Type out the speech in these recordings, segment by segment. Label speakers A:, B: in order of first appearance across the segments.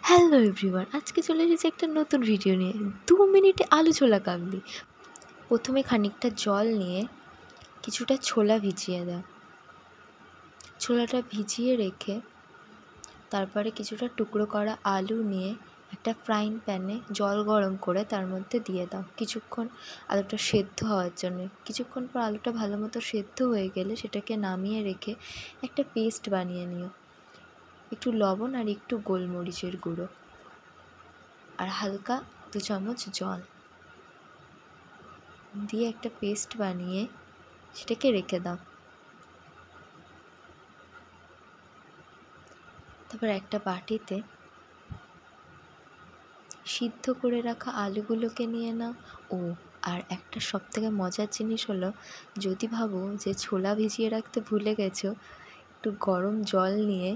A: Hello everyone, আজকে চলে এসেছি একটা নতুন ভিডিও নিয়ে। 2 মিনিটে আলু ছোলা কাবলি। প্রথমে খানিকটা জল নিয়ে কিছুটা ছোলা ভিজিয়ে দাও। ছোলাটা ভিজিয়ে রেখে তারপরে কিছুটা টুকরো করা আলু নিয়ে একটা ফ্রাইং প্যানে জল গরম করে তার মধ্যে দিয়ে দাও কিছুক্ষণ আলুটা সেদ্ধ হওয়ার জন্য। কিছুক্ষণ পর আলুটা ভালো মতো সেদ্ধ হয়ে গেলে সেটাকে নামিয়ে রেখে একটা পেস্ট বানিয়ে নিও। একটু লবণ আর একটু গোলমরিচের গুঁড়ো আর হালকা 2 চামচ জল দিয়ে একটা পেস্ট বানিয়ে সেটাকে রেখে দাও। তারপর একটা বাটিতে সিদ্ধ করে রাখা আলুগুলোকে নিয়ে নাও। আর একটা সবথেকে মজার জিনিস হলো, যদি ভাবো যে ছোলা ভিজিয়ে রাখতে ভুলে গেছো, একটু গরম জল নিয়ে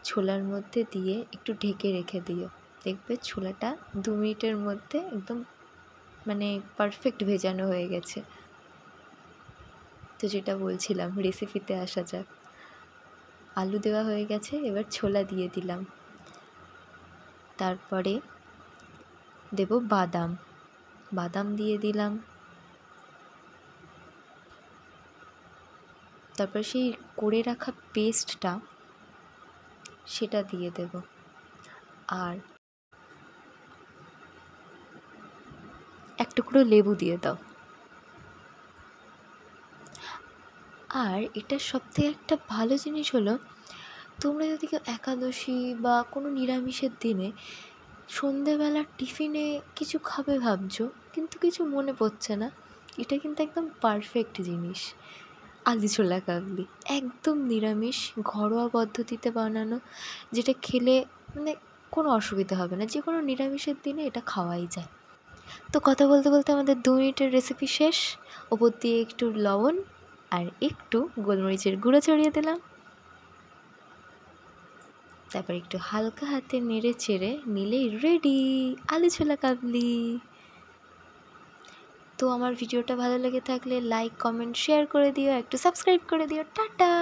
A: ছোলার মধ্যে দিয়ে একটু ঢেকে রেখে দিও। দেখবে ছোলাটা 2 মিনিটের মধ্যে একদম পারফেক্ট ভেজানো হয়ে গেছে। তো যেটা বলছিলাম, রেসিপিতে আসা যাক। আলু দেওয়া হয়ে গেছে, এবার ছোলা দিয়ে দিলাম। তারপরে দেব বাদাম দিয়ে দিলাম। তারপর সেই করে রাখা পেস্টটা সেটা দিয়ে দেব। আর এক টুকরো লেবু দিয়ে দাও। আর এটার সবথেকে একটা ভালো জিনিস হলো, তোমরা যদি কেউ একাদশী বা কোনো নিরামিষের দিনে সন্ধেবেলার টিফিনে কিছু খাবে ভাবছো কিন্তু কিছু মনে পড়ছে না, এটা কিন্তু একদম পারফেক্ট জিনিস। আলু ছোলা কাবলি একদম নিরামিষ, ঘরোয়া পদ্ধতিতে বানানো, যেটা খেলে কোনো অসুবিধা হবে না। যে কোনো নিরামিষের দিনে এটা খাওয়াই যায়। তো কথা বলতে বলতে আমাদের 2 মিনিটের রেসিপি শেষ। ওপর দিয়ে একটু লবণ আর একটু গোলমরিচের গুঁড়ো ছড়িয়ে দিলাম। তারপর একটু হালকা হাতে নেড়ে চেড়ে নিলেই রেডি আলু ছোলা কাবলি। তো আমার ভিডিওটা ভালো লেগে থাকলে লাইক, কমেন্ট, শেয়ার করে দিও, একটু সাবস্ক্রাইব করে দিও। টাটা।